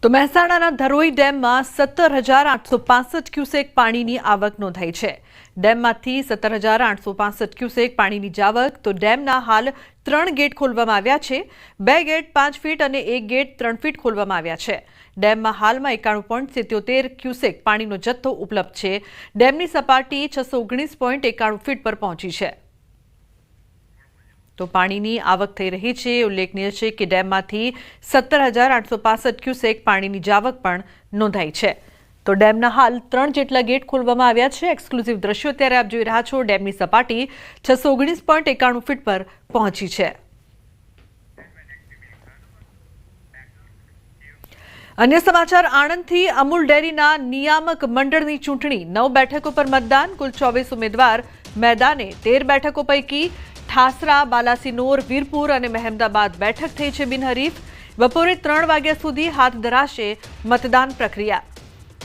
તો મહેસાણાના ધરોઈ ડેમમાં 17,865 ક્યુસેક પાણીની આવક નોંધાઈ છે। ડેમમાંથી 17,865 ક્યુસેક પાણીની જાવક। તો ડેમના હાલ 3 ગેટ ખોલવામાં આવ્યા છે। 2 ગેટ 5 ફીટ અને 1 ગેટ 3 ફીટ ખોલવામાં આવ્યા છે। ડેમમાં હાલમાં 91.77 ક્યુસેક પાણીનો જથ્થો ઉપલબ્ધ છે। ડેમની સપાટી 619.91 ફીટ પર પહોંચી છે। તો પાણીની આવક થઈ રહી છે। ઉલ્લેખનીય છે કે ડેમમાંથી 17,865 ક્યુસેક પાણીની જાવક પણ નોંધાઈ છે। તો ડેમના હાલ 3 જેટલા ગેટ ખોલવામાં આવ્યા છે। એક્સક્લુઝિવ દ્રશ્યો અત્યારે આપ જોઈ રહ્યા છો। ડેમની સપાટી 619.91 ફીટ પર પહોંચી છે। अन्य समाचार आणंदथी अमूल डेरीना नियामक मंडळनी चूंटणी 9 बेठको पर मतदान। कुल 24 उम्मीदवार मैदाने। 13 बेठको पैकी ठासरा, बालासिनोर, वीरपुर और महेमदाबाद बैठक थई छे बिनहरीफ। बपोरे 3 वाग्या सुधी हाथ धराशे मतदान प्रक्रिया।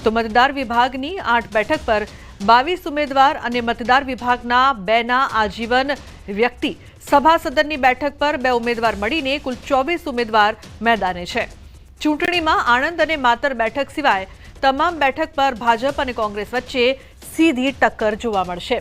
तो मतदार विभागनी 8 बेठक पर 22 उम्मीदवार और मतदार विभागना 2 आजीवन व्यक्ति सभासदननी बैठक पर 2 उम्मीदवार मळीने कुल 24 उम्मीदवार मैदाने छे। चूंटणीमां आणंद और मातर बैठक सिवाय तमाम बैठक पर भाजप और कांग्रेस वच्चे सीधी टक्कर जोवा मळशे।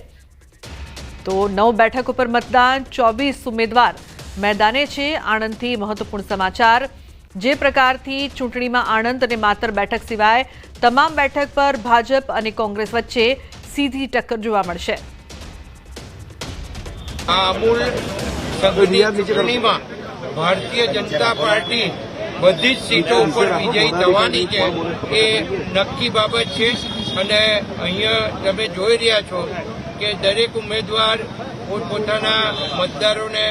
तो 9 बेठकों पर मतदान, 24 उम्मीदवार मैदाने छे। आणंदथी महत्वपूर्ण समाचार। जे प्रकारथी चूंटणीमां आणंद और मातर बैठक सिवाय तमाम बैठक पर भाजप और कांग्रेस वच्चे सीधी टक्कर जोवा मळशे। अमूल चूंटणीमां भारतीय जनता पार्टी बधी ज सीटों पर विजयी थवानी छे ए नक्की बाबत छे। अने अहींया तमे जोई रह्या छो के दरेक उम्मीदवार पोताना मतदारोने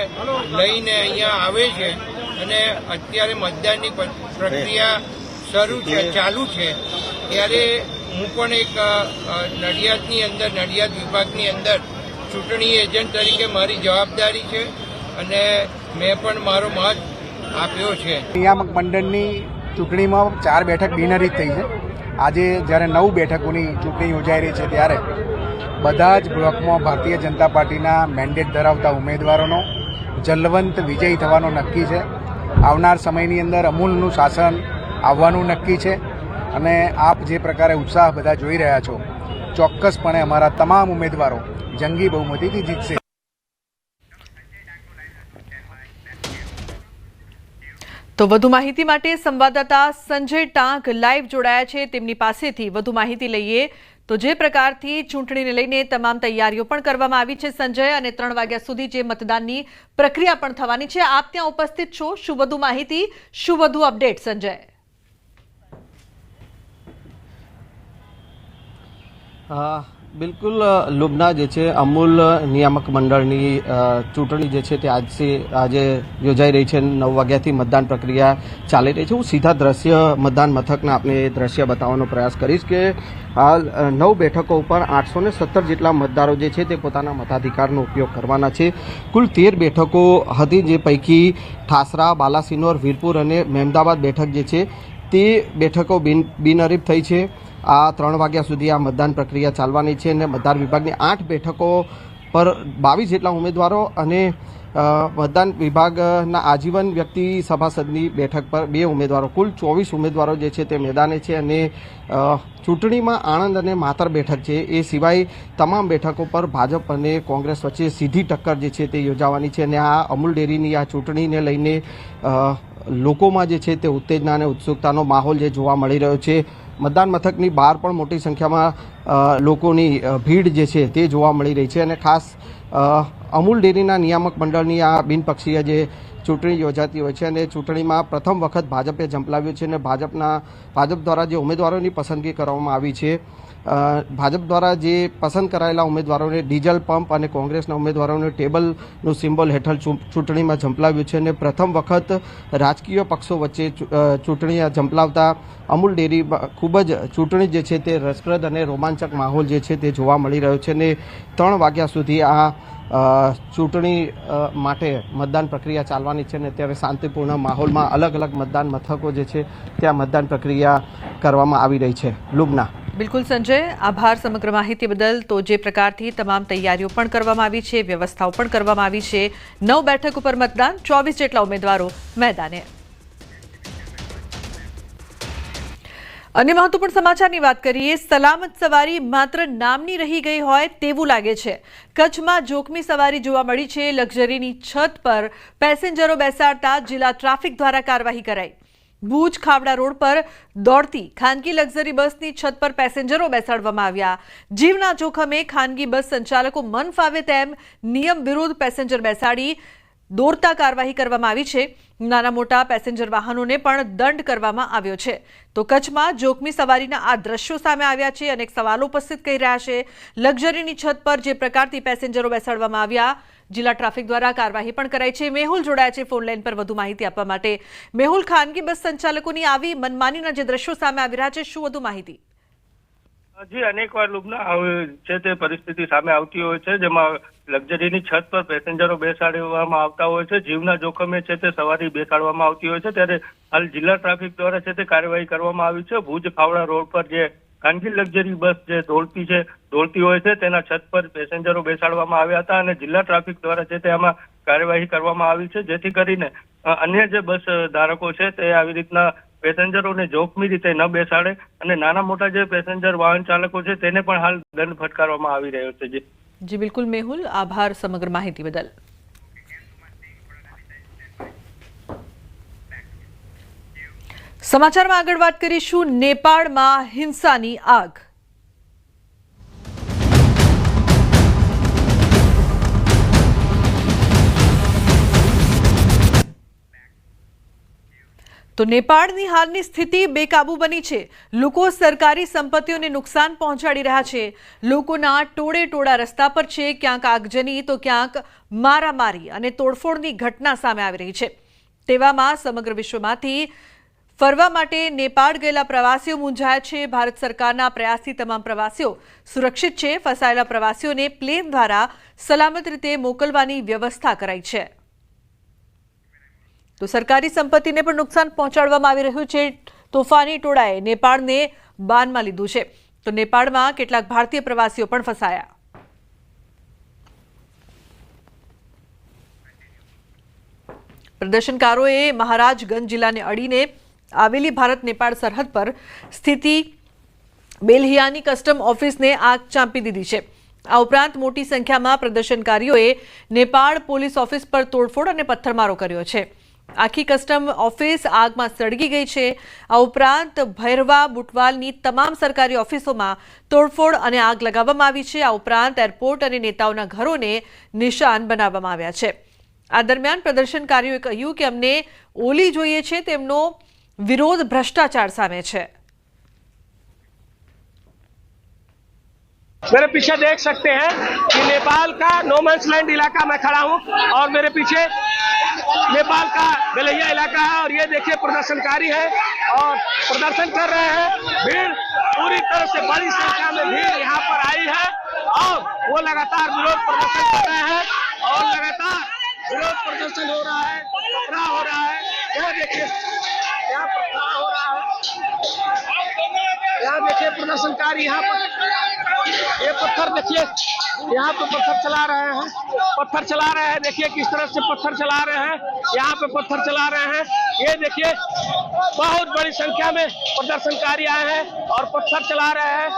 लईने अहींया आवे छे अने अत्यारे मतदाननी प्रक्रिया शरू छे, चालू छे। त्यारे हूँ पण एक नडियादनी अंदर, नडियाद विभागनी अंदर चूंटणी एजंट तरीके मारी जवाबदारी छे अने मैं पण मारो मत आप्यो छे। नियामक मंडळनी चूंटणीमां 4 बेठक बिनहरीफ थई छे। आजे ज्यारे 9 बेठकोनी चूंटणी योजाई रही छे त्यारे बधा ज ब्लॉकमां भारतीय जनता पार्टीना मेन्डेट धरावता उम्मीदवारोनो जलवंत विजयी थवानो नक्की छे। आवनार समयनी अंदर अमूलनुं शासन आववानुं नक्की छे अने आप जे प्रकारे उत्साह बधा जोई रह्या छो चोक्कसपणे अमारा तमाम उम्मीदवारो जंगी बहुमतीथी जीतशे। तो વધુ માહિતી માટે સંવાદદાતા સંજય ટાંક લાઈવ જોડાયા છે। તેમની પાસેથી વધુ માહિતી લઈએ। તો જે પ્રકારથી ચૂંટણીને લઈને તમામ તૈયારીઓ પણ કરવામાં આવી છે સંજય, અને 3 વાગ્યા સુધી જે મતદાનની પ્રક્રિયા પણ થવાની છે, આપ ત્યાં ઉપસ્થિત છો। શું વધુ માહિતી, શું વધુ અપડેટ સંજય? बिल्कुल लुबना जे छे अमूल नियामक मंडळनी चूंटणी जे छे ते आज योजाई रही है। 9 वाग्याथी मतदान प्रक्रिया चाली रही है। हूँ सीधा दृश्य मतदान मथकना आपने दृश्य बतावવાનો प्रयास करीश के हाल 9 बेठकों पर 817 जेटला मतदारों जे छे ते पोताना मताधिकारनो उपयोग करवाना छे। कुल 13 बेठकों हती, जे पैकी ठासरा, बालासिनोर, वीरपुर और महेमदाबाद बैठक जे छे ते बेठकों बिनहरीफ थई छे। आ 3 वाग्या सुधी आ मतदान प्रक्रिया चालवानी छे अने मतदार विभागनी 8 बेठकों पर 22 जेटला उम्मीदवारों अने मतदान विभागना आजीवन व्यक्ति सभासदनी बैठक पर 2 उम्मीदवारों कुल 24 उम्मीदवारों जे छे ते मैदाने छे। अने चूंटणीमां आणंद अने मातर बैठक छे ए सिवाय तमाम बैठकों पर भाजप अने कांग्रेस वच्चे सीधी टक्कर जे छे ते योजावानी छे। अने आ अमूल डेरीनी आ चूंटणीने लईने लोकोमां जे छे ते उत्तेजना अने उत्सुकतानो माहोल जे जोवा मळी रह्यो छे। मतदान मथकनी बहार पण मोटी संख्यामां लोकोनी भीड़ जे छे ते जोवा मळी रही छे। अने खास अमूल डेरीना नियामक मंडळनी आ बिनपक्षीय जे चूंटणी योजाती होय छे अने चूंटणीमां प्रथम वखत भाजपे झंपलाव्यो छे अने भाजप द्वारा जे उम्मीदवारोनी पसंदगी करवामां आवी छे, भाजप द्वारा जे पसंद करायेला उम्मीदवारोने डीजल पंप और कांग्रेसना उम्मीदवारोने टेबलनुं सिम्बोल हेठळ चूंटणीमां झंपलाव्युं छे अने प्रथम वखत राजकीय पक्षों वच्चे चूंटणी झंपलावता अमूल डेरी खूब ज चूंटणी जे छे ते रसप्रद अने रोमांचक माहोल जे छे ते जोवा मळी रह्यो छे अने 3 वाग्या सुधी आ चूंटणी माटे मतदान प्रक्रिया चालवानी छे अने त्यारे शांतिपूर्ण माहोलमां अलग अलग मतदान मथको जे छे त्यां मतदान प्रक्रिया करवामां आवी रही छे। लुबना बिल्कुल संजय, आभार समग्र माहिती बदल। तो जे प्रकारथी तमाम तैयारीओ पण करवामां आवी छे, व्यवस्थाओ पण करवामां आवी छे। 9 बेठको पर मतदान, 24 जेटला उम्मीदवारो मैदाने। अन्य महत्वपूर्ण समाचाરની વાત કરીએ। સલામત સવારી માત્ર નામની રહી ગઈ હોય તેવું લાગે છે। કચ્છમાં જોખમી સવારી જોવા મળી છે। લક્ઝરીની છત પર પેસેન્જરો બેસાડતા જિલ્લા ટ્રાફિક દ્વારા કાર્યવાહી કરાઈ। ભુજ ખાવડા રોડ પર દોડતી ખાનગી લક્ઝરી બસની છત પર પેસેન્જરો બેસાડવામાં આવ્યા। જીવના જોખમે ખાનગી બસ સંચાલકો મન ફાવે તેમ નિયમ વિરુદ્ધ પેસેન્જર બેસાડી દોરતા કાર્યવાહી કરવામાં આવી છે। નાના મોટા પેસેન્જર વાહનોને પણ દંડ કરવામાં આવ્યો છે। તો કચ્છમાં જોખમી સવારીના આ દ્રશ્યો સામે આવ્યા છે। અનેક સવાલો ઉપસ્થિત કરી રહ્યા છે। લક્ઝરીની છત પર જે પ્રકારથી પેસેન્જરો બેસાડવામાં આવ્યા, જિલ્લા ટ્રાફિક દ્વારા કાર્યવાહી પણ કરાઈ છે। મેહુલ જોડાયા છે ફોન લાઈન પર વધુ માહિતી આપવા માટે। મેહુલ, ખાનગી બસ સંચાલકોની આવી મનમાનીના જે દ્રશ્યો સામે આવી રહ્યા છે, શું વધુ માહિતી? જી, અનેકવાર લુબના છે તે પરિસ્થિતિ સામે આવતી હોય છે, જેમાં લક્ઝરીની છત પર પેસેન્જરો બેસાડવામાં આવતા હોય છે। જીવના જોખમે છે તે સવારી બેસાડવામાં આવતી હોય છે। ત્યારે હાલ જિલ્લા ટ્રાફિક દ્વારા છે તે કાર્યવાહી કરવામાં આવી છે। ભુજ ખાવડા રોડ પર જે ખાનગી લક્ઝરી બસ જે દોડતી હોય છે તેના છત પર પેસેન્જરો બેસાડવામાં આવ્યા હતા અને જિલ્લા ટ્રાફિક દ્વારા છે તે આમાં કાર્યવાહી કરવામાં આવી છે, જેથી કરીને અન્ય જે બસ ધારકો છે તે આવી રીતના પેસેન્જરોને જોખમી રીતે ન બેસાડે અને નાના મોટા જે પેસેન્જર વાહન ચાલકો છે તેને પણ હાલ દંડ ફટકારવામાં આવી રહ્યો છે। जी बिल्कुल मेहुल, आभार समग्र माहिती बदल। समाचार में आगळ बात करीशुं। नेपाळमां हिंसानी आग। તો નેપાળની હાલની સ્થિતિ બેકાબુ બની છે। લોકો સરકારી સંપત્તિઓને નુકસાન પહોંચાડી રહ્યા છે। લોકોના ટોળે ટોળા રસ્તા પર છે। ક્યાંક આગજની તો ક્યાંક મારામારી અને તોડફોડની ઘટના સામે આવી રહી છે। તેવામાં સમગ્ર વિશ્વમાંથી ફરવા માટે નેપાળ ગયેલા પ્રવાસીઓ મૂંઝાયા છે। ભારત સરકારના પ્રયાસથી તમામ પ્રવાસીઓ સુરક્ષિત છે। ફસાયેલા પ્રવાસીઓને પ્લેન દ્વારા સલામત રીતે મોકલવાની વ્યવસ્થા કરાઈ છે। તો સરકારી સંપત્તિને પણ નુકસાન પહોંચાડવામાં આવી રહ્યું છે। તોફાની ટોળાએ નેપાળને બાનમાં લીધું છે। તો નેપાળમાં કેટલાક ભારતીય પ્રવાસીઓ પણ ફસાયા। પ્રદર્શનકારોએ મહારાજગંજ જિલ્લાને અડીને આવેલી ભારત નેપાળ સરહદ પર સ્થિતિ બેલહિયાની કસ્ટમ ઓફિસને આગ ચાંપી દીધી છે। આ ઉપરાંત મોટી સંખ્યામાં પ્રદર્શનકારીઓએ નેપાળ પોલીસ ઓફિસ પર તોડફોડ અને પથ્થરમારો કર્યો છે। આખી કસ્ટમ ઓફિસ આગમાં સળગી ગઈ છે। આ ઉપરાંત ભૈરવા બુટવાલની તમામ સરકારી ઓફિસોમાં તોડફોડ અને આગ લગાવવામાં આવી છે। આ ઉપરાંત એરપોર્ટ અને નેતાઓના ઘરોને નિશાન બનાવવામાં આવ્યા છે। આ દરમિયાન પ્રદર્શનકારીઓએ કહ્યું કે અમને ઓલી જોઈએ છે, તેમનો વિરોધ ભ્રષ્ટાચાર સામે છે। मेरे पीछे देख सकते हैं कि नेपाल का नोमैंस लैंड इलाका में खड़ा हूं और मेरे पीछे नेपाल का बेलहिया इलाका है और ये देखिए प्रदर्शनकारी है और प्रदर्शन कर रहे हैं। भीड़ पूरी तरह से बड़ी संख्या में भीड़ यहाँ पर आई है और वो लगातार विरोध प्रदर्शन कर रहे हैं और लगातार विरोध प्रदर्शन हो रहा है, पथराव हो रहा है। यहाँ देखिए, यहाँ पथराव हो रहा है। यहाँ देखिए प्रदर्शनकारी यहाँ पर ये पत्थर देखिए, यहाँ पे पत्थर चला रहे हैं। देखिए किस तरह से पत्थर चला रहे हैं। यहाँ पे पत्थर चला रहे हैं। ये देखिए बहुत बड़ी संख्या में प्रदर्शनकारी आए हैं और पत्थर चला रहे हैं।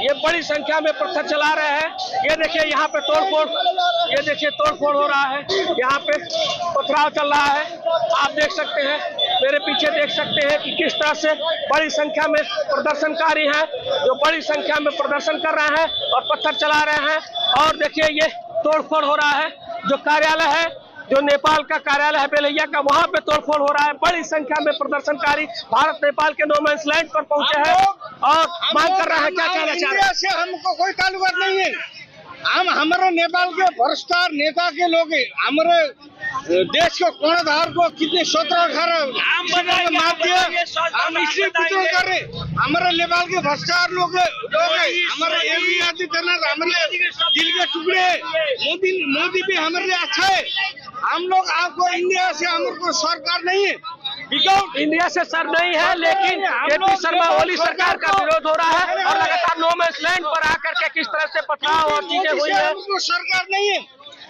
ये बड़ी संख्या में पत्थर चला रहे हैं। ये देखिए यहाँ पे तोड़फोड़, ये देखिए तोड़फोड़ हो रहा है। यहाँ पे पथराव चल रहा है। आप देख सकते हैं, मेरे पीछे देख सकते हैं कि किस तरह से बड़ी संख्या में प्रदर्शनकारी हैं जो बड़ी संख्या में प्रदर्शन कर रहे हैं और पत्थर चला रहे हैं। और देखिए ये तोड़फोड़ हो रहा है। जो कार्यालय है, जो नेपाल का कार्यालय है बेलहिया का, वहां पे तोड़फोड़ हो रहा है। बड़ी संख्या में प्रदर्शनकारी भारत नेपाल के नोमैंस लैंड पर पहुंचे हैं और मांग कर रहे हैं। क्या कहना चाह रहे हैं? से हमको कोई ताल्लुक नहीं है। हम हमारे नेपाल के भ्रष्टाचार नेता के लोग हैं। हमारे देश को कर्णधार को कितने सूत्रधार हम इसी विद्रोह कर रहे। हमारे नेपाल के भ्रष्टाचार लोग हमारे योगी आदित्यनाथ हमारे दिल के टुकड़े। मोदी भी हमारे लिए अच्छा है। हम लोग आपको इंडिया से हमारे को सरकार नहीं है, इंडिया से सर नहीं है, लेकिन केपी शर्मा ओली सरकार का विरोध हो रहा है और लगातार नोमैंस लैंड पर आकर के किस तरह से पथराव और चीजें हुई है। हमको सरकार नहीं है।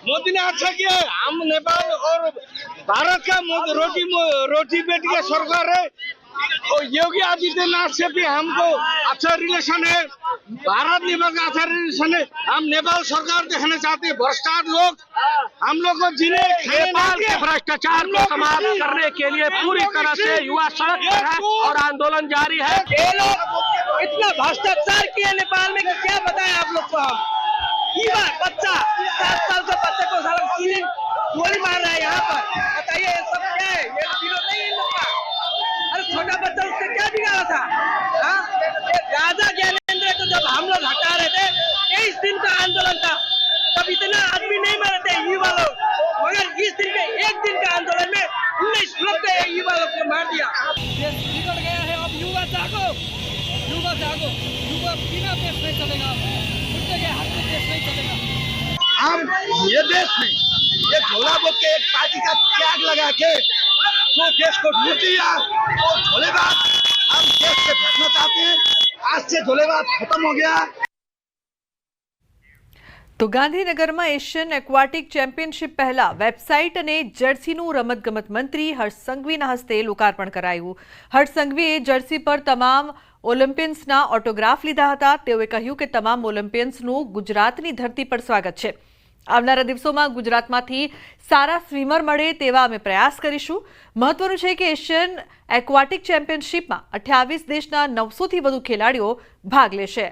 मोदी ने अच्छा किया है। हम नेपाल और भारत का रोटी बेटी का सरकार है। योगी आदित्यनाथ से भी हमको अच्छा रिलेशन है, भारत नेपाल का अच्छा रिलेशन है। हम नेपाल सरकार देखना चाहते हैं, भ्रष्टाचार लोग हम लोग को जीने नेपाल के भ्रष्टाचार को समाप्त करने के लिए पूरी तरह से युवा सड़क पर है और आंदोलन जारी है। ये लोग इतना भ्रष्टाचार किया नेपाल में कि क्या बताएं आप लोग को हम। युवा बच्चा 7 साल के बच्चे को साला सीधे गोली मार रहा है यहाँ पर, बताइए ये सब क्या है? ये विरोध नहीं है इन लोग का। अरे छोटा बच्चा उससे क्या बिगाड़ा था? हाँ? ये राजा ज्ञानेंद्र को जब हम लोग हटा रहे थे 23 दिन का आंदोलन था, तब इतना आदमी नहीं मरे थे युवा लोग, मगर इस दिन के 1 दिन का आंदोलन में 19 लोग के युवा लोग को मार दिया। देश बिगड़ गया है, अब युवा जागो, युवा जागो, युवा बिना देश नहीं चलेगा, उठते के हाथ में देश नहीं चलेगा। हम ये देश में ये झोला बोल के एक पार्टी का त्याग लगा के जो देश को लूट दिया और झोलेबाज हम देश से भेजना चाहते हैं। आज से झोलेबाज खत्म हो गया। તો ગાંધીનગરમાં એશિયન એક્વાટિક ચેમ્પિયનશિપ પહેલા વેબસાઇટ અને જર્સીનું રમતગમત મંત્રી હર્ષ સંઘવીના હસ્તે લોકાર્પણ કરાયું. હર્ષ સંઘવીએ જર્સી પર તમામ ઓલિમ્પિયન્સના ઓટોગ્રાફ લીધા હતા. તેઓએ કહ્યું કે તમામ ઓલિમ્પિયન્સનું ગુજરાતની ધરતી પર સ્વાગત છે. આવનારા દિવસોમાં ગુજરાતમાંથી સારા સ્વિમર મળે તેવા અમે પ્રયાસ કરીશું. મહત્વનું છે કે એશિયન એક્વાટિક ચેમ્પિયનશિપમાં 28 દેશના 900થી વધુ ખેલાડીઓ ભાગ લેશે.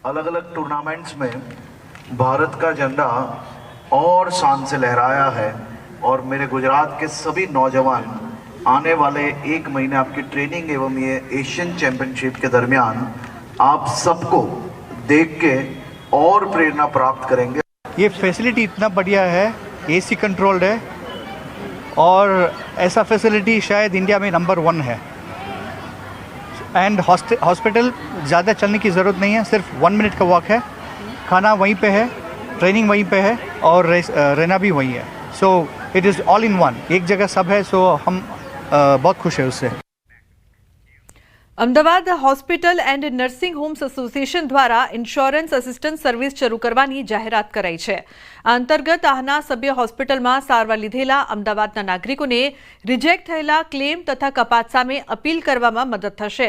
अलग अलग टूर्नामेंट्स में भारत का झंडा और शान से लहराया है और मेरे गुजरात के सभी नौजवान आने वाले 1 महीने आपकी ट्रेनिंग एवं ये एशियन चैंपियनशिप के दरमियान आप सबको देख के और प्रेरणा प्राप्त करेंगे। ये फैसिलिटी इतना बढ़िया है, AC कंट्रोल्ड है और ऐसा फैसिलिटी शायद इंडिया में नंबर 1 है। एंड हॉस्पिटल ज़्यादा चलने की ज़रूरत नहीं है, सिर्फ 1 मिनट का वॉक है, खाना वहीं पे है, ट्रेनिंग वहीं पे है और रहना भी वहीं है। So it is all in one, एक जगह सब है। सो हम बहुत खुश हैं उससे. Ahmedabad hospital and nursing homes association દ્વારા ઇન્સ્યોરન્સ અસિસ્ટન્સ સર્વિસ શરૂ કરવાની જાહેરાત કરાઈ છે. આ અંતર્ગત આના સભ્ય હોસ્પિટલમાં સારવાર લીધેલા અમદાવાદના નાગરિકોને રિજેક્ટ થયેલા ક્લેમ તથા કપાત સામે અપીલ કરવામાં મદદ થશે.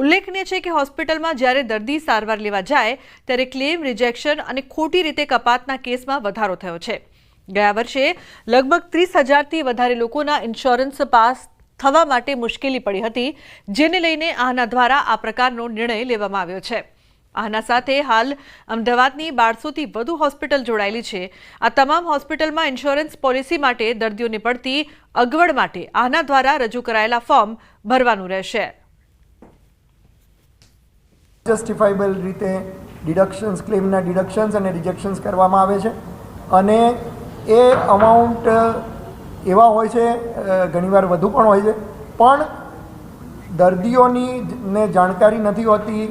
ઉલ્લેખનીય છે કે હોસ્પિટલમાં જ્યારે દર્દી સારવાર લેવા જાય ત્યારે ક્લેમ રિજેક્શન અને ખોટી રીતે કપાતના કેસમાં વધારો થયો છે. ગયા વર્ષે લગભગ 30,000થી વધારે લોકોના ઇન્સ્યોરન્સ પાસ થવા માટે મુશ્કેલી પડી હતી, જેને લઈને આહના દ્વારા આ પ્રકારનો નિર્ણય લેવામાં આવ્યો છે. આહના સાથે હાલ અમદાવાદની 1200થી વધુ હોસ્પિટલ જોડાયેલી છે. આ તમામ હોસ્પિટલમાં ઇન્સ્યોરન્સ પોલિસી માટે દર્દીઓને પડતી અગવડ માટે આહના દ્વારા રજૂ કરાયેલા ફોર્મ ભરવાનું રહેશે. જસ્ટિફાયેબલ રીતે ડિડક્શન્સ, ક્લેમના ડિડક્શન્સ અને રિજેક્શન્સ કરવામાં આવે છે અને એ અમાઉન્ટ એવા હોય છે, ઘણીવાર વધુ પણ હોય છે, પણ દર્દીઓની ને જાણકારી નથી હોતી.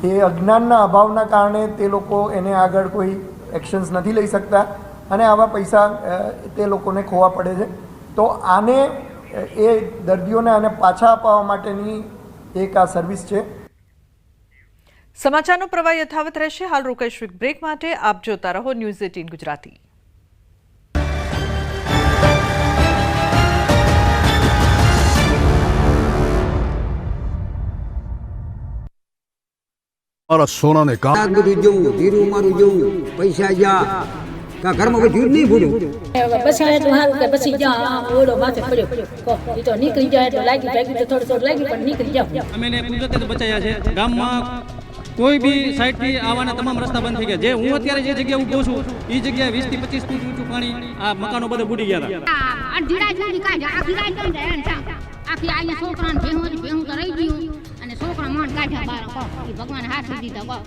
એ અજ્ઞાનના અભાવના કારણે તે લોકો એને આગળ કોઈ એક્શન્સ નથી લઈ શકતા અને આવા પૈસા તે લોકોને ખોવા પડે છે. તો આને એ દર્દીઓને આને પાછા અપાવવા માટેની એક આ સર્વિસ છે. સમાચારનો પ્રવાહ યથાવત રહેશે. હાલ રોકાઈશું એક બ્રેક માટે. આપ જોતા રહો ન્યૂઝ 18 ગુજરાતી. મારા સોનાને કામ બધું જવું, ધીરું મારું જવું, પૈસા જા કા ઘરમાં કોઈ ધીર નહીં ભૂલું. બસ આવે તો સારું કે પછી જા ઓળો માથે પડ્યો એ તો નીકળી જાય તો લાગી ભાગી તો થોડું થોડું લાગી પણ નીકળી જાવ. અમે કુદરતે તો બચાયા છે. ગામમાં કોઈ બી સાઈડથી આવવાના તમામ રસ્તા બંધ થઈ ગયા. જે હું અત્યારે જે જગ્યાએ ઊભો છું એ જગ્યાએ 20 થી 25 ફૂટ ઊંચું પાણી આ મકાનો બધા બુડી ગયા હતા. અડધી રાત સુધી કાઢ્યા, આખી રાત બંધ રહ્યા આખી અહીંયા છોકરાને ભેહું તો રહી ગયું અને છોકરા મન કાઢ્યા બહાર. ભગવાન હાથ દીધા.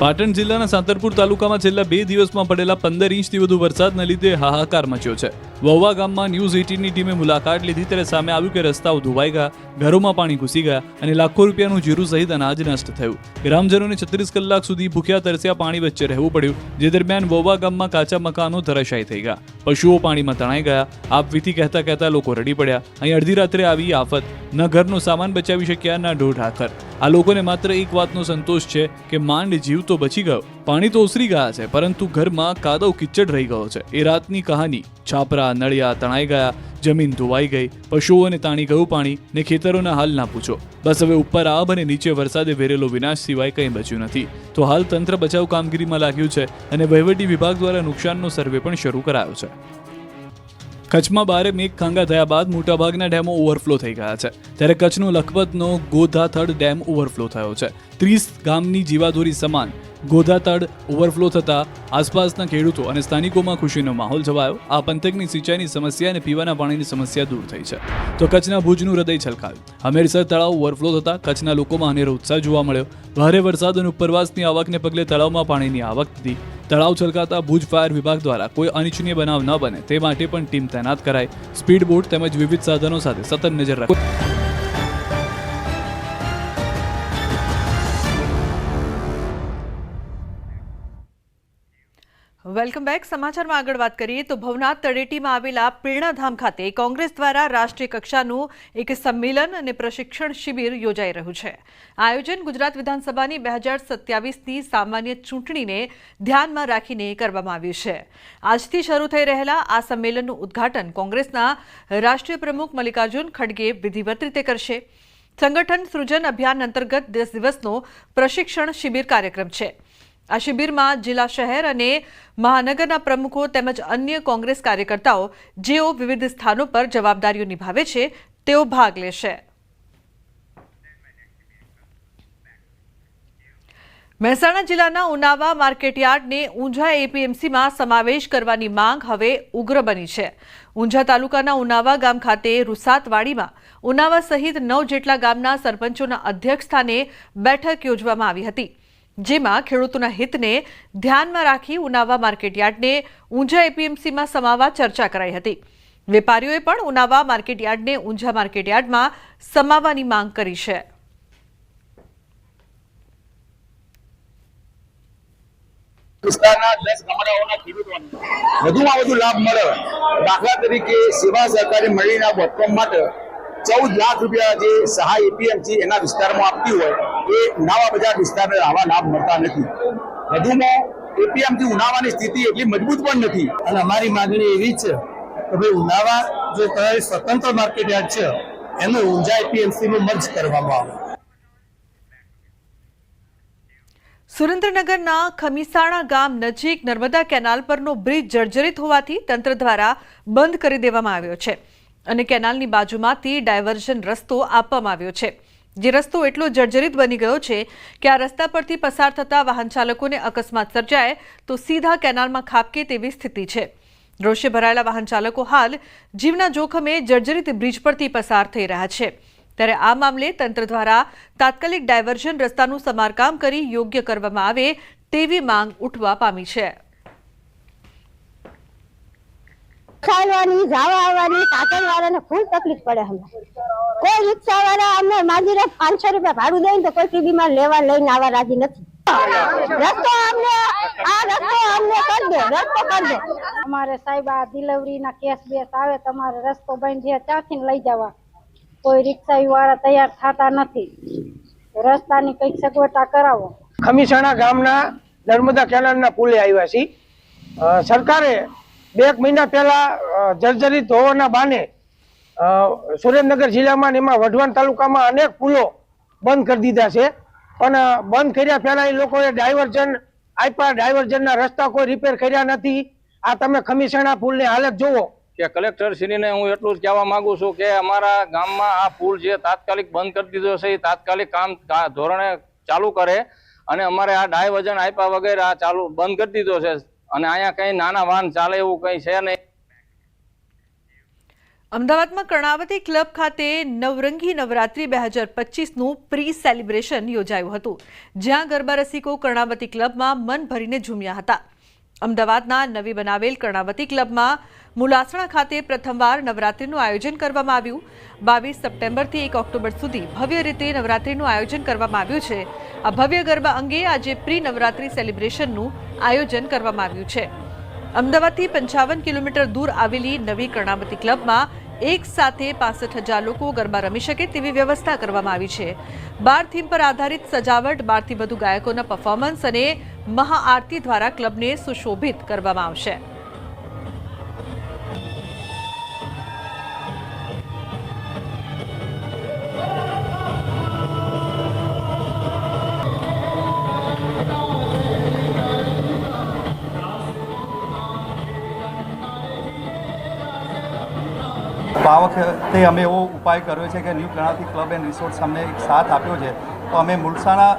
પાટણ જિલ્લાના સાંતરપુર તાલુકામાં છેલ્લા 2 દિવસમાં પડેલા 15 ઇંચથી વધુ વરસાદના લીધે હાહાકાર મચ્યો છે. વહુવા ગામમાં ન્યૂઝ 18ની ટીમે મુલાકાત લીધી ત્યારે સામે આવ્યું કે રસ્તાઓ ધોવાઈ ગયા, ઘરોમાં પાણી ઘૂસી ગયા અને લાખો રૂપિયાનું જીરું સહિત અનાજ નષ્ટ થયું. ગ્રામજનોને 36 કલાક સુધી ભૂખ્યા તરસ્યા પાણી વચ્ચે રહેવું પડ્યું, જે દરમિયાન વહુવા ગામમાં કાચા મકાનો ધરાશાયી થઈ ગયા, પશુઓ પાણીમાં તણાઈ ગયા. આપવીતી કહેતા કહેતા લોકો રડી પડ્યા. અહીં અડધી રાત્રે આવી આફત, ન ઘરનો સામાન બચાવી શક્યા, ન ઢોર ઢાખર. આ લોકોને માત્ર એક વાતનો સંતોષ છે કે માંડ જીવ તો બચી ગયો, પાણી તો ઓસરી ગયા છે, પરંતુ ઘરમાં કાદવ કિચડ રહી ગયો છે. એ રાતની કહાની. છાપરા નળિયા તણાઈ ગયા, જમીન ધોવાઈ ગઈ, પશુઓને તાણી ગયું પાણી, ને ખેતરોના હાલ ના પૂછો. બસ હવે ઉપર આબ અને નીચે વરસાદે વેરેલો વિનાશ સિવાય કંઈ બચ્યું નથી. તો હાલ તંત્ર બચાવ કામગીરીમાં લાગ્યું છે અને વહીવટી વિભાગ દ્વારા નુકસાનનો સર્વે પણ શરૂ કરાયો છે. કચ્છમાં ભારે મેઘખાંગા થયા બાદ મોટાભાગના ડેમો ઓવરફ્લો થઈ ગયા છે. ત્યારે કચ્છનો લખપતનો ગોધાથડ ડેમ ઓવરફ્લો થયો છે. 30 ગામની જીવાદોરી સમાન ગોધાથડ ઓવરફ્લો થતા આસપાસના ખેડૂતો અને સ્થાનિકોમાં ખુશીનો માહોલ છવાયો. આ પંથકની સિંચાઈની સમસ્યા અને પીવાના પાણીની સમસ્યા દૂર થઈ છે. તો કચ્છના ભુજનું હૃદય છલકાયું. હમીરસર તળાવ ઓવરફ્લો થતા કચ્છના લોકોમાં અનેરો ઉત્સાહ જોવા મળ્યો. ભારે વરસાદ અને ઉપરવાસની આવકને પગલે તળાવમાં પાણીની આવક હતી. તળાવ છલકાતા ભુજ ફાયર વિભાગ દ્વારા કોઈ અનિચ્છનીય બનાવ ન બને તે માટે પણ ટીમ તૈનાત કરાઈ. સ્પીડ બોટ તેમજ વિવિધ સાધનો સાથે સતત નજર રાખી. Welcome back. સમાચારમાં આગળ વાત કરીએ તો ભવનાથ તળેટીમાં આવેલા પ્રેરણાધામ ખાતે કોંગ્રેસ દ્વારા રાષ્ટ્રીય કક્ષાનું એક સંમેલન અને પ્રશિક્ષણ શિબિર યોજાઈ રહ્યું છે. આયોજન ગુજરાત વિધાનસભાની 2027ની સામાન્ય ચૂંટણીને ધ્યાનમાં રાખીને કરવામાં આવ્યું છે. આજથી શરૂ થઈ રહેલા આ સંમેલનનું ઉદ્ઘાટન કોંગ્રેસના રાષ્ટ્રીય પ્રમુખ મલ્લિકાર્જુન ખડગે વિધિવત રીતે કરશે. સંગઠન સૃજન અભિયાન અંતર્ગત 10 દિવસનો પ્રશિક્ષણ શિબિર કાર્યક્રમ છે. આ શિબિરમાં જિલ્લા, શહેર અને મહાનગરના પ્રમુખો તેમજ અન્ય કોંગ્રેસ કાર્યકર્તાઓ જેઓ વિવિધ સ્થાનો પર જવાબદારીઓ નિભાવે છે તેઓ ભાગ લેશે. મહેસાણા જિલ્લાના ઉનાવા માર્કેટયાર્ડને ઊંઝા એપીએમસીમાં સમાવેશ કરવાની માંગ હવે ઉગ્ર બની છે. ઊંઝા તાલુકાના ઉનાવા ગામ ખાતે રૂસાતવાડીમાં ઉનાવા સહિત 9 જેટલા ગામના સરપંચોના અધ્યક્ષ સ્થાને બેઠક યોજવામાં આવી હતી. જેમાં ખેડૂતોના હિતને ધ્યાનમાં રાખી ઉનાવા માર્કેટયાર્ડને ઊંઝા એપીએમસીમાં સમાવવા ચર્ચા કરાઈ હતી. વેપારીઓએ પણ ઉનાવા માર્કેટયાર્ડને ઊંઝા માર્કેટયાર્ડમાં સમાવવાની માંગ કરી છે. વિસ્તારના 10 ગામડાઓના ખેડૂતોને વધુમાં વધુ લાભ મળે. દાખલા તરીકે સેવા સહકારી મંડળીના બોટકોમ માટે 14 લાખ રૂપિયા જે સહાય એપીએમસી એના વિસ્તારમાં આપતી હોય એ ઉનાવા બજાર વિસ્તારને આવા લાભ મળતા નથી. વધુમાં એપીએમસી ઉનાવાની સ્થિતિ એટલી મજબૂત પણ નથી. અને અમારી માંગણી એવી છે કે ભાઈ ઉનાવા જે સ્વતંત્ર માર્કેટયાર્ડ છે એનું ઊંઝા એપીએમસીમાં મર્જ કરવામાં આવે. સુરેન્દ્રનગરના ખમીસાણા ગામ નજીક નર્મદા કેનાલ પરનો બ્રિજ જર્જરિત હોવાથી તંત્ર દ્વારા બંધ કરી દેવામાં આવ્યો છે અને કેનાલની બાજુમાંથી ડાયવર્ઝન રસ્તો આપવામાં આવ્યો છે. જે રસ્તો એટલો જર્જરિત બની ગયો છે કે આ રસ્તા પરથી પસાર થતા વાહન ચાલકોને અકસ્માત સર્જાય તો સીધા કેનાલમાં ખાબકે તેવી સ્થિતિ છે. રોષે ભરાયેલા વાહન ચાલકો હાલ જીવના જોખમે જર્જરિત બ્રિજ પરથી પસાર થઈ રહ્યા છે. ત્યારે આ મામલે તંત્ર દ્વારા તાત્કાલિક ડાયવર્ઝન રસ્તાનું સમારકામ કરી યોગ્ય કરવામાં આવે તેવી માંગ ઉઠવા પામી છે. ચાલવાની, જવા આવવાની, સાધન વાળાને ખૂબ તકલીફ પડે. કોઈ રિક્ષા વાળા અમને માજીને 500 રૂપિયા ભાડું દે તો કોઈ ટીબીમાં લેવા લઈને આવવા રાજી નથી. રસ્તો અમને કરી દે. અમારે સાહેબ આ ડિલિવરીના કેસ બેસ આવે તમારે રસ્તો બંધ છે ત્યાંથી લઈ જવા કોઈ રિક્ષા વાળા તૈયાર થતા નથી. રસ્તાની કઈક સગવડતા કરાવો. ખમીસાણા ગામના નર્મદા કેનાલના પુલે આવ્યા છીએ. સરકારે 2 મહિના પહેલા જર્જરિત હોવાના બાને સુરેન્દ્રનગર જિલ્લામાં એમાં વઢવાણ તાલુકામાં અનેક પુલો બંધ કરી દીધા છે. પણ બંધ કર્યા પહેલા એ લોકોએ ડાયવર્ઝન આપ્યા. ડાયવર્ઝનના રસ્તા કોઈ રિપેર કર્યા નથી. આ તમે ખમીસાણા પુલની હાલત જુઓ. કે કલેક્ટરશ્રીને હું એટલું જ કહેવા માંગુ છું કે અમારા ગામમાં આ પુલ જે તાત્કાલિક બંધ કરી દીધો છે એ તાત્કાલિક કામ ધોરણે ચાલુ કરે અને અમારે આ ડાયવર્ઝન આપ્યા વગેરે આ ચાલુ બંધ કરી દીધો છે અને અહીંયા કઈ નાના વાહન ચાલે એવું કઈ છે નહીં. અમદાવાદમાં કર્ણાવતી ક્લબ ખાતે નવરંગી નવરાત્રી 2025નું પ્રી સેલિબ્રેશન યોજાયું હતું, જ્યાં ગરબા રસિકો કર્ણાવતી ક્લબમાં મન ભરીને ઝૂમ્યા હતા. અમદાવાદના નવી બનાવેલ કર્ણાવતી ક્લબમાં મુલાસણા ખાતે પ્રથમવાર નવરાત્રીનું આયોજન કરવામાં આવ્યું. 22 સપ્ટેમ્બરથી 1 ઓક્ટોબર સુધી ભવ્ય રીતે નવરાત્રીનું આયોજન કરવામાં આવ્યું છે. આ ભવ્ય ગરબા અંગે આજે પ્રી નવરાત્રી સેલિબ્રેશનનું આયોજન કરવામાં આવ્યું છે. અમદાવાદથી 55 કિલોમીટર દૂર આવેલી નવી કર્ણાવતી ક્લબમાં એક સાથે 65,000 લોકો ગરબા રમી શકે તેવી વ્યવસ્થા કરવામાં આવી છે. 12 થીમ પર આધારિત સજાવટ, 12થી વધુ ગાયકોના પરફોર્મન્સ અને મહાઆરતી દ્વારા ક્લબને સુશોભિત કરવામાં આવશે. આ વખતે અમે એવો ઉપાય કર્યો છે કે new Karnavati club and resorts અમને એક સાથ આપ્યો છે. તો અમે મુલસાના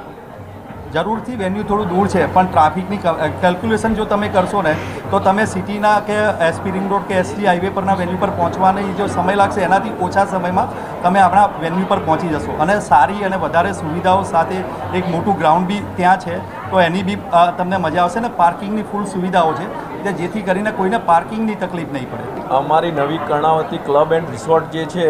જરૂરથી વેન્યુ થોડું દૂર છે, પણ ટ્રાફિકની કેલ્ક્યુલેશન જો તમે કરશો ને તો તમે સિટીના કે એસપી રિંગ રોડ કે એસજી હાઈવે પરના વેન્યુ પર પહોંચવાની જો સમય લાગશે એનાથી ઓછા સમયમાં તમે આપણા વેન્યુ પર પહોંચી જશો. અને સારી અને વધારે સુવિધાઓ સાથે એક મોટું ગ્રાઉન્ડ બી ત્યાં છે, તો એની બી તમને મજા આવશે. ને પાર્કિંગની ફૂલ સુવિધાઓ છે કે જેથી કરીને કોઈને પાર્કિંગની તકલીફ નહીં પડે. અમારી નવી કર્ણાવતી ક્લબ એન્ડ રિસોર્ટ જે છે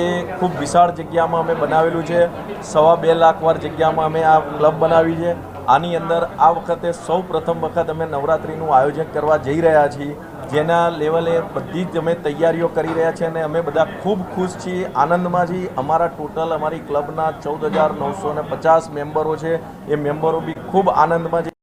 એ ખૂબ વિશાળ જગ્યામાં અમે બનાવેલું છે. 2.5 લાખ વાર જગ્યામાં અમે આ ક્લબ બનાવી છે. આની અંદર આ વખતે સૌ પ્રથમ વખત અમે નવરાત્રિનું આયોજન કરવા જઈ રહ્યા છીએ, જેના લેવલે બધી જ અમે તૈયારીઓ કરી રહ્યા છીએ અને અમે બધા ખૂબ ખુશ છીએ, આનંદમાં છીએ. અમારા ટોટલ અમારી ક્લબના 14,950 મેમ્બરો છે, એ મેમ્બરો બી ખૂબ આનંદમાં છે.